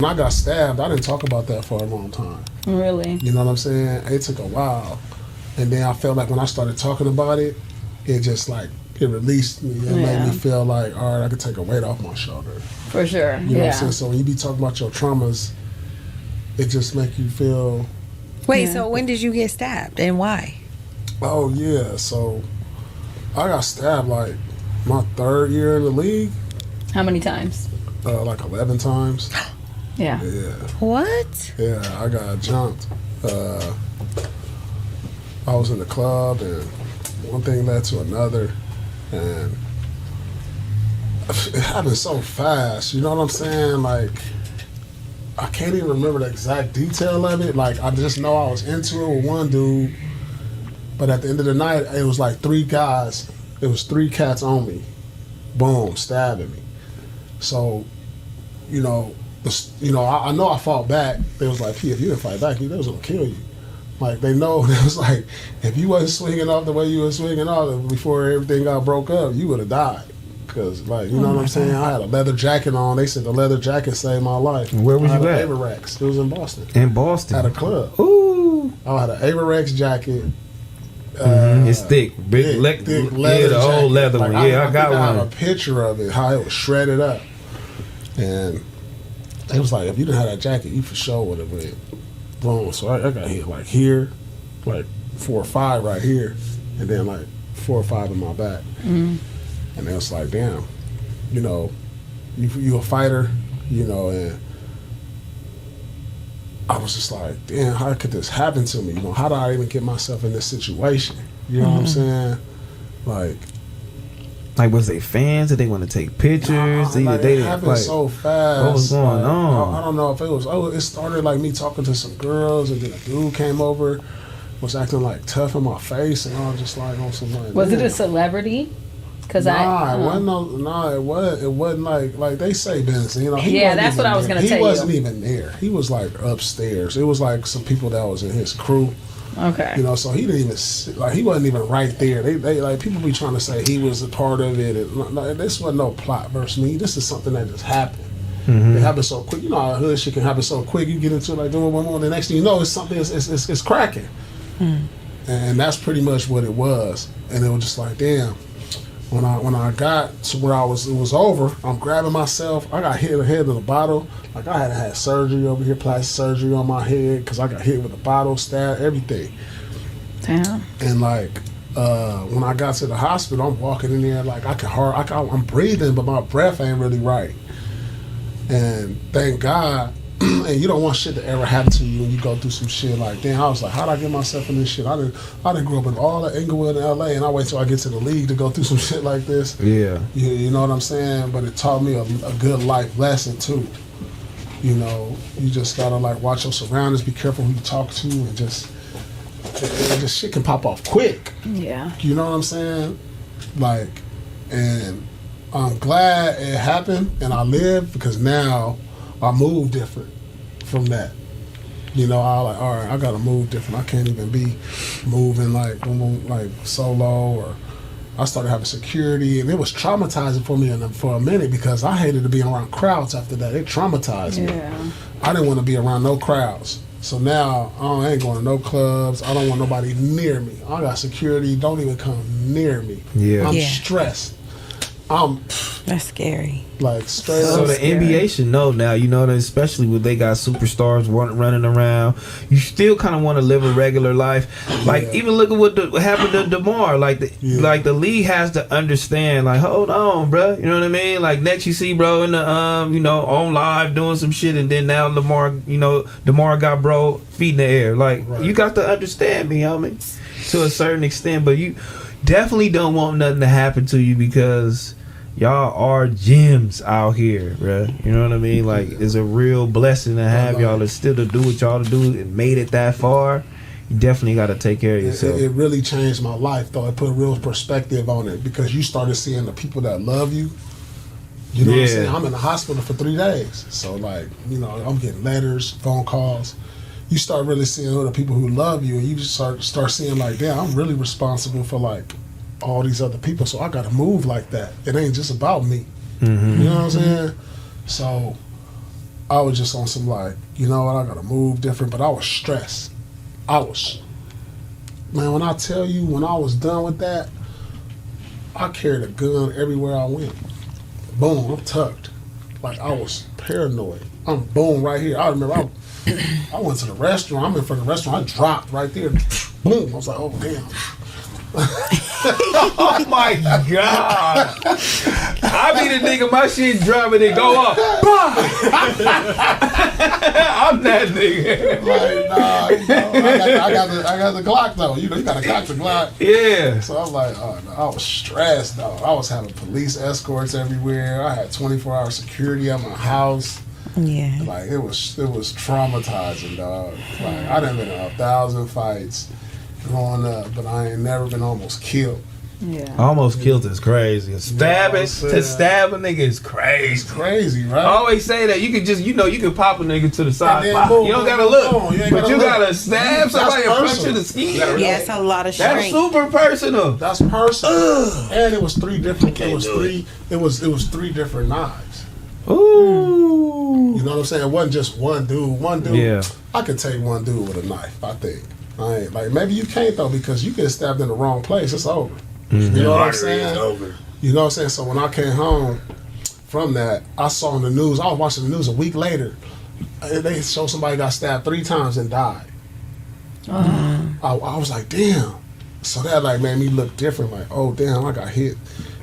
When I got stabbed, I didn't talk about that for a long time. Really? You know what I'm saying? It took a while. And then I felt like when I started talking about it, it just like, it released me. It made me feel like, all right, I could take a weight off my shoulder. For sure. You know what I'm saying? So when you be talking about your traumas, it just make you feel... Wait, so when did you get stabbed and why? Oh, yeah. So I got stabbed like my 3rd year in the league. How many times? Like 11 times. Yeah. Yeah. What? Yeah, I got jumped. I was in the club, and one thing led to another, and it happened so fast. You know what I'm saying? Like, I can't even remember the exact detail of it. Like, I just know I was into it with one dude, but at the end of the night, it was like 3 guys. It was 3 cats on me. Boom, stabbing me. So, I know I fought back. They was like, P, if you didn't fight back, they was gonna kill you. Like, they know, it was like, if you wasn't swinging off the way you were swinging off before everything got broke up, you would have died. Because, like, you know what I'm saying? I had a leather jacket on. They said the leather jacket saved my life. Where was you at? Averex. It was in Boston. In Boston? At a club. Ooh. I had an Averex jacket. It's thick. Thick leather yeah, the old jacket. leather like, one. Yeah, I got one. I one. have a picture of it, how it was shredded up. And it was like, if you didn't have that jacket, you for sure would have went boom. So I got hit like here, like 4 or 5 right here, and then like 4 or 5 in my back. Mm-hmm. And it was like, damn, you a fighter, and I was just like, damn, how could this happen to me? How did I even get myself in this situation? You know what I'm saying? Like, was they fans? Did they want to take pictures? It happened so fast. What was going on? I don't know if it was. It started like me talking to some girls, and then a dude came over, was acting like tough in my face, and I was just like on some like. Was it a celebrity? It wasn't. It wasn't like they say Benson. Yeah, that's what I was gonna tell you. He wasn't even there. He was like upstairs. It was like some people that was in his crew. Okay. So he didn't even he wasn't even right there. They like people be trying to say he was a part of it. This wasn't no plot versus me. This is something that just happened. Mm-hmm. It happened so quick. How hood shit can happen so quick. You get into it like doing one more, the next thing you know, it's something. It's cracking. Mm. And that's pretty much what it was. And it was just like, damn. When I got to where it was over, I'm grabbing myself. I got hit in the head with a bottle. Like, I had surgery over here, plastic surgery on my head, because I got hit with a bottle, stab, everything. Damn. And like, when I got to the hospital, I'm walking in there like I'm breathing, but my breath ain't really right. And thank God. And you don't want shit to ever happen to you when you go through some shit like, damn, I was like, how'd I get myself in this shit? I didn't grow up in all of Inglewood in LA, and I wait till I get to the league to go through some shit like this. Yeah. You know what I'm saying? But it taught me a good life lesson too. You just gotta like watch your surroundings, be careful who you talk to, and just shit can pop off quick. Yeah. You know what I'm saying? Like, and I'm glad it happened and I lived, because now I move different from that. I like, all right, I gotta move different. I can't even be moving like solo, or I started having security, and it was traumatizing for me for a minute, because I hated to be around crowds after that. It traumatized me. I didn't want to be around no crowds. So now I ain't going to no clubs. I don't want nobody near me. I got security. Don't even come near me. Yeah. I'm stressed. That's scary. Like, straight So up the scary. NBA should know now, especially when they got superstars running around. You still kind of want to live a regular life. Like, even look at what happened to DeMar. Like, the league has to understand, like, hold on, bro. You know what I mean? Like, next you see bro in the, on live doing some shit, and then now DeMar got bro feet in the air. Like, you got to understand me, homie, to a certain extent. But you definitely don't want nothing to happen to you, because y'all are gems out here, bruh. You know what I mean? Like, it's a real blessing to have y'all to still to do what y'all to do and made it that far. You definitely got to take care of yourself. It really changed my life, though. It put a real perspective on it, because you started seeing the people that love you. You know what I'm saying? I'm in the hospital for 3 days. So, like, I'm getting letters, phone calls. You start really seeing who the people who love you, and you just start seeing, like, damn, I'm really responsible for, like, all these other people, so I gotta move like that. It ain't just about me. Mm-hmm. You know what I'm saying? So I was just on some like, you know what, I gotta move different, but I was stressed. Man, when I tell you, when I was done with that, I carried a gun everywhere I went. Boom, I'm tucked. Like, I was paranoid. I'm boom right here. I remember I went to the restaurant. I'm in front of the restaurant. I dropped right there. Boom. I was like, oh, damn. Oh my God! I be the nigga, my shit driving and go up. I'm that nigga. Like, nah, you know, I got the Glock though. You know, you gotta cock the Glock. Yeah. So I'm like, oh no, I was stressed though. I was having police escorts everywhere. I had 24-hour security at my house. Yeah. Like it was traumatizing, dog. Like I done been in 1,000 fights growing up, but I ain't never been almost killed. Yeah. Almost killed is crazy. Stabbing, You know to stab a nigga is crazy. It's crazy, right? I always say that you can just, you can pop a nigga to the side. And then boom, You don't boom, gotta boom, look, boom. You ain't but gotta you look. gotta stab That's somebody and punch personal. to the skin. Yeah, it's a lot of That's strength. super personal. That's personal. And it was three different. It was three different knives. Ooh. You know what I'm saying? It wasn't just one dude. One dude. Yeah. I could take one dude with a knife. I think. I ain't like maybe you can't though because you get stabbed in the wrong place. It's over. Mm-hmm. You know what I'm Artery is saying? over. You know what I'm saying? So when I came home from that, I saw on the news. I was watching the news a week later. They showed somebody got stabbed 3 times and died. I was like, damn. So that like made me look different. Like, oh damn, I got hit,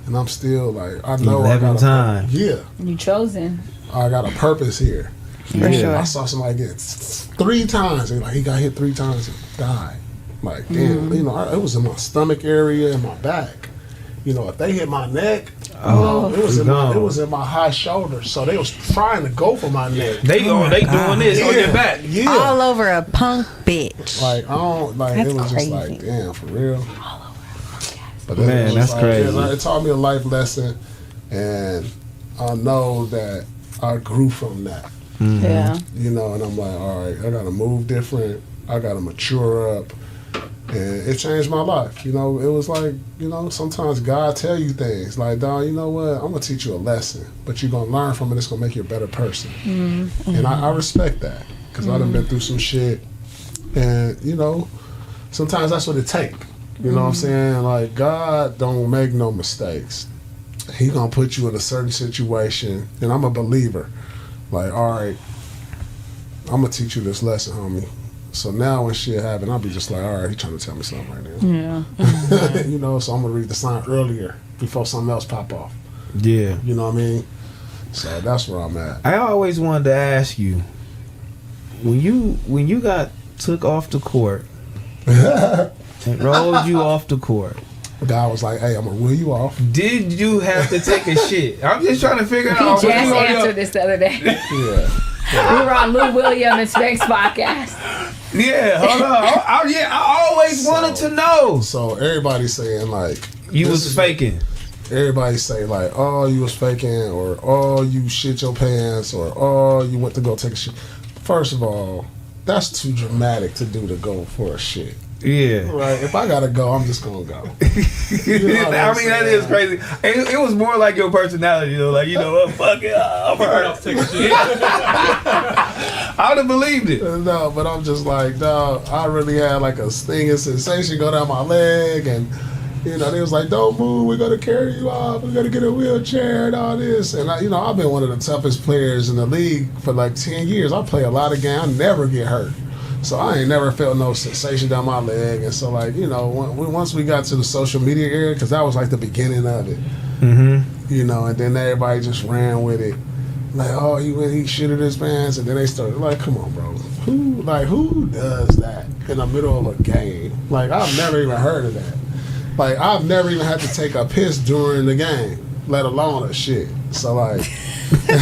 and I'm still like, I know 11 times. Yeah, You chosen. I got a purpose here. For Yeah. sure. I saw somebody get 3 times. And like he got hit 3 times and died. Like damn, you know, it was in my stomach area and my back. You know, if they hit my neck, it was in my high shoulder. So they was trying to go for my neck. They doing this on your back. Yeah. All over a punk bitch. Like I don't like That's it was crazy. just like damn for real. But Man, it was that's like, crazy. It taught me a life lesson, and I know that I grew from that. Yeah. You know, and I'm like, all right, I gotta move different. I gotta mature up, and it changed my life. You know, it was like, you know, sometimes God tell you things like, dog, you know what? I'm gonna teach you a lesson, but you're gonna learn from it. It's gonna make you a better person, and I respect that because I done been through some shit, and you know, sometimes that's what it take. You know what I'm saying? Like God don't make no mistakes. He gonna put you in a certain situation, and I'm a believer. Like, all right, I'm gonna teach you this lesson, homie. So now when shit happen, I'll be just like, all right, he trying to tell me something right now. Yeah. You know, so I'm gonna read the sign earlier before something else pop off. Yeah. You know what I mean? So that's where I'm at. I always wanted to ask you, when you got took off the court, and rolled you off the court, The guy was like, hey, I'm gonna wheel you off. did you have to take a shit? I'm just trying to figure He out. just answered this the other day. Yeah. We were on Lou William and Specs podcast. Yeah, hold on. I always wanted to know. So everybody's saying like You this was is- faking. Everybody say like, oh, you was faking, or oh, you shit your pants, or oh, you went to go take a shit. First of all, that's too dramatic to do to go for a shit. Yeah. Right? If I gotta go, I'm just gonna go. know what I I'm mean, that saying? is crazy. It was more like your personality, you know, like, you know what, fuck it, I'm hurt. I would have believed it. No, but I'm just like, dog, I really had like a stinging sensation go down my leg, and you know, they was like, don't move, we're gonna carry you off, we're gonna get a wheelchair and all this. And I, you know, I've been one of the toughest players in the league for like 10 years. I play a lot of games, I never get hurt. So I ain't never felt no sensation down my leg. And so like, you know, once we got to the social media era, because that was like the beginning of it, you know, and then everybody just ran with it. Like, oh, he shitted his pants, and then they started like, come on, bro, who does that in the middle of a game? Like, I've never even heard of that. Like, I've never even had to take a piss during the game, let alone a shit. So like, I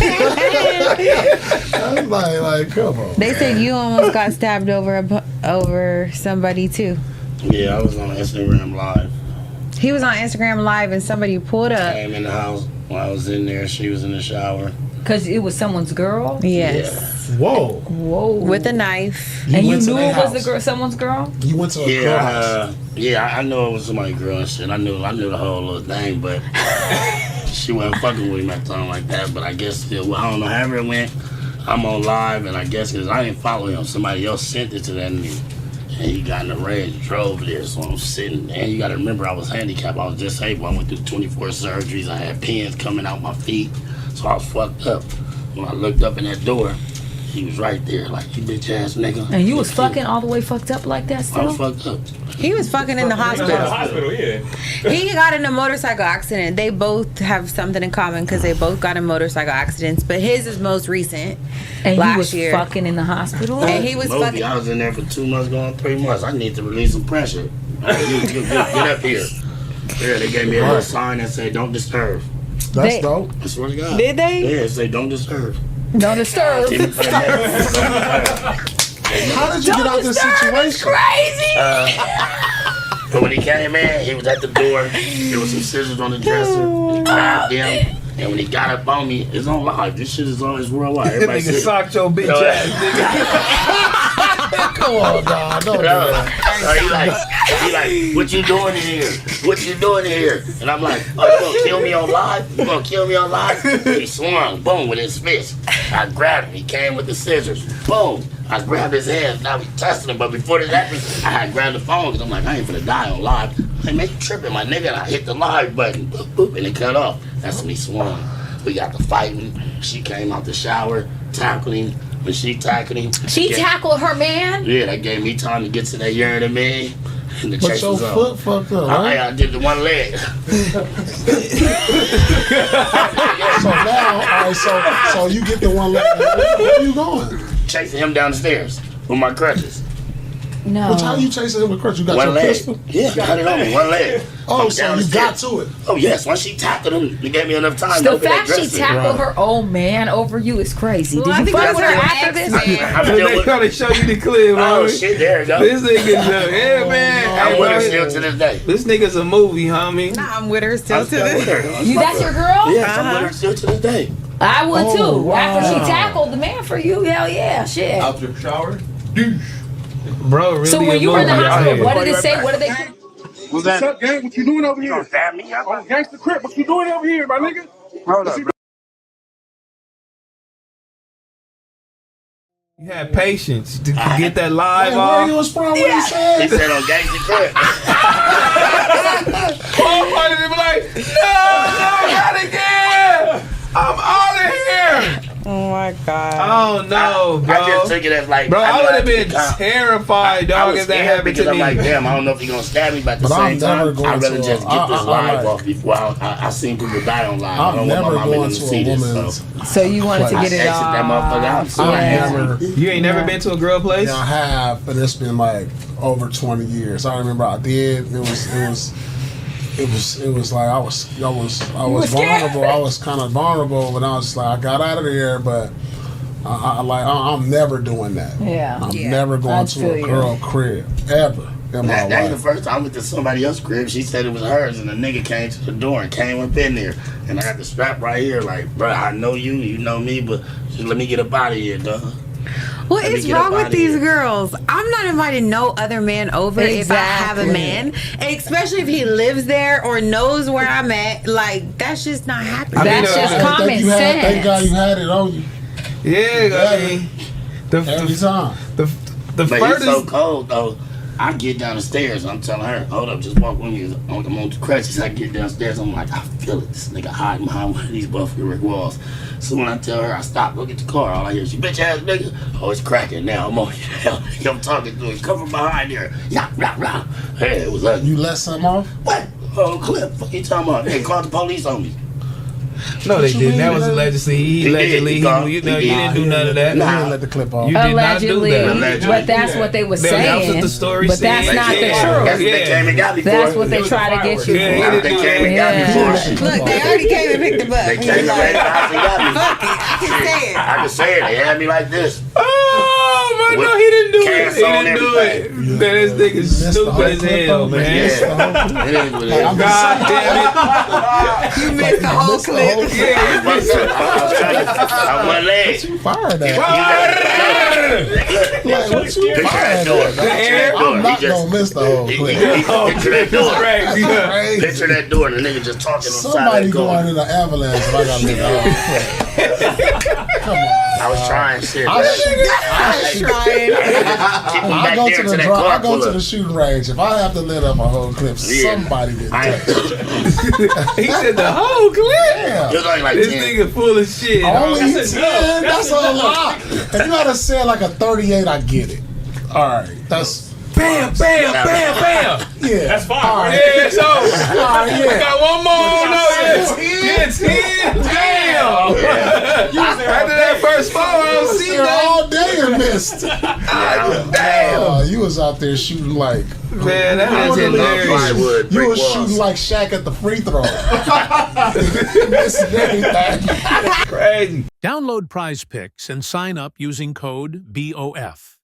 was like, come on. They said you almost got stabbed over somebody too. Yeah, I was on Instagram Live. He was on Instagram Live and somebody pulled up. Came in the house while I was in there. She was in the shower. Because it was someone's girl? Yes. Whoa. Whoa. With a knife. And you went to knew their it was house. the girl, someone's girl? You went to a girl house. I knew it was somebody's girl and shit. I knew the whole little thing, but she wasn't fucking with him at the time like that. But I guess I don't know. However it went, I'm on live, and I guess because I didn't follow him, somebody else sent it to that nigga. And he got in the range and drove there, so I'm sitting. And you gotta remember, I was handicapped. I was disabled. I went through 24 surgeries. I had pins coming out my feet, so I was fucked up. When I looked up in that door, he was right there, like, you bitch ass nigga. And you was fucking all the way fucked up like that I still? was fucked up. He was fucking in the hospital. Yeah. He got in a motorcycle accident. They both have something in common because they both got in motorcycle accidents, but his is most recent. And last he was year. fucking in the hospital? And he was Movie, fucking. I was in there for 2 months, going 3 months. I need to release some pressure. Get up here. Yeah, they gave me a little sign that said, don't disturb. That's dope. I swear to God. Did they? Yeah, it say, don't disturb. Don't disturb. How did you get out this situation? Crazy. But when he came in, he was at the door. There was some scissors on the dresser. He grabbed them. And when he got up on me, it's on live. This shit is on, it's worldwide. That Everybody nigga see it. socked your bitch ass, nigga. Come on, dog. Don't do No. that. So he like, what you doing in here? What you doing in here? And I'm like, oh, you gonna kill me on live? You gonna kill me on live? He swung, boom, with his fist. I grabbed him. He came with the scissors. Boom. I grabbed his hands. Now we testing him. But before this happened, I had grabbed the phone because I'm like, I ain't finna die on live. I'm like, man, you tripping, my nigga. And I hit the live button. Boop, boop, and it cut off. That's when he swung. We got to fighting. She came out the shower, tackled him. When she tackled him, She tackled her man? yeah, that gave me time to get to that urine in me. And the But chase your was foot on. fucked up, right? I did the one leg. So now, all right, so you get the one leg. Where you going? Chasing him down the stairs with my crutches. No. Which how you chasing him with crutch? You got One your leg. pistol? Yeah, I got it on me. One leg. Oh, I'm so down the you got stairs. to it. Oh, yes. Once she tackled him, it gave me enough time to The open that fact she dresser. tackled Right. her old man over you is crazy. Well, Did I you think fuck that's with her her after ex, this? man. I'm They still with gotta show you the clip, Oh, homie. shit. There you go. This nigga's yeah, man. no. Hey, I'm with her bro, still to this day. this nigga's a movie, homie. Nah, I'm with her still I'm to still with this. her. You that's your girl? Yes, I'm with her still to this day. I would Oh, too. After she wow. tackled the man for you, hell yeah, shit. Out your shower? Bro, really So when a you were in the movie out hospital, here. what did it say? What did they? What's up, gang? What you doing over You here? gonna stab me? Oh, Gangsta Crip, what you doing over here, my nigga? Hold up, bro. You had patience to get that live Hey, where you off. was from? What he He said? said on Gangsta Crip. Oh, my nigga be like, no, not again. I'm out of here. Oh my god. Oh no, bro. I just took it as like, Bro, I would have know been terrified, I dog, was if that scared happened because to I'm me. like, damn, I don't know if he's gonna stab me, but at the But I'm same time, never going I'd rather to just a- get this I live like- off before I seen people die on live. I I'm don't never want my mama going to to see a this. woman's. So So you wanted to I get it exited off. that motherfucker out. So I Yeah. never. You ain't never been to a girl place? Yeah, I have, but it's been like over 20 years. I remember I did. It was like I was vulnerable. I was kind of vulnerable, but I was like I got out of there. But I'm never doing that. Yeah. I'm never going I to feel a you. girl crib ever in my that ain't the life. first time I went to somebody else's crib. She said it was hers, and the nigga came to the door and came up in there. And I got the strap right here, like, bro, I know you, you know me, but just let me get up out of here, dog. What Let me is get wrong up with outta these here. girls? I'm not inviting no other man over if I have a Exactly. man, and especially if he lives there or knows where I'm at. Like that's just not happening. That's just common Thank God sense. you had it on you Yeah, I mean, every time. the But he's furthest. so cold, though. I get down the stairs. I'm telling her, hold up, just walk with me. I'm on the crutches. I get downstairs. I'm like, I feel it. This nigga hiding behind one of these Buffalo Rick walls. So when I tell her I stop, go get the car, all I hear is, you bitch ass nigga. Oh, it's cracking now. I'm on you. I'm talking to him. Come from behind there. Yeah, rah, rah. Hey, it was ugly. You let something off? What? Oh, Clip. Fuck you talking about? Hey, call the police on me. No, they you didn't. mean, That was man? allegedly. He did. Allegedly, He gone. you He didn't do none of that. You Nah. didn't let the clip off. You did Allegedly, not do that. Allegedly. but that's what they were That saying. was what the story but that's said. not the Yeah. That's truth. what they came and got me for. That's what they It was try to fireworks. get you Yeah, for. he They didn't do came and got me Yeah. for it. Look, they already came and picked him up. They came and ran the house and got me. Fuck it, I can say it. I can say it. They had me like this. Oh my With God, he didn't do it. cast He on didn't do it. everything. Man, this nigga's Missed the stupid whole as clip hell, though, man. Yeah. It is what it is. God damn it. You missed the whole clip. Yeah, you missed it. I was trying to. I'm one leg. You fired that. Like, what you Picture that fired door. at? Picture that door. I'm not gonna miss the whole clip. Picture that door. Right, yeah. Crazy. Picture that door and the nigga just talking on the side of Somebody the going door. in an avalanche if I gotta live the whole clip. Come on. I was trying shit. I Back go there to to the that draw. I car go pull to up. the shooting range. If I have to lit up a whole clip, somebody did that. He said the whole clip. Yeah. It was like This 10. nigga full of shit. Only That's 10. enough. That's a lot. If you had to say like a 38, I get it. All right. That's Bam, bam, bam, bam. yeah. That's fine. All right. Yeah, it's over. All right. I Yeah. got one more. No, yeah, 10. Damn. After that first four, I don't see There that. all day and missed. Damn. You was out there shooting like Man, that I is did love hilarious. plywood, you brick was walls. shooting like Shaq at the free throw. Missing everything. Crazy. Download Prize Picks and sign up using code BOF.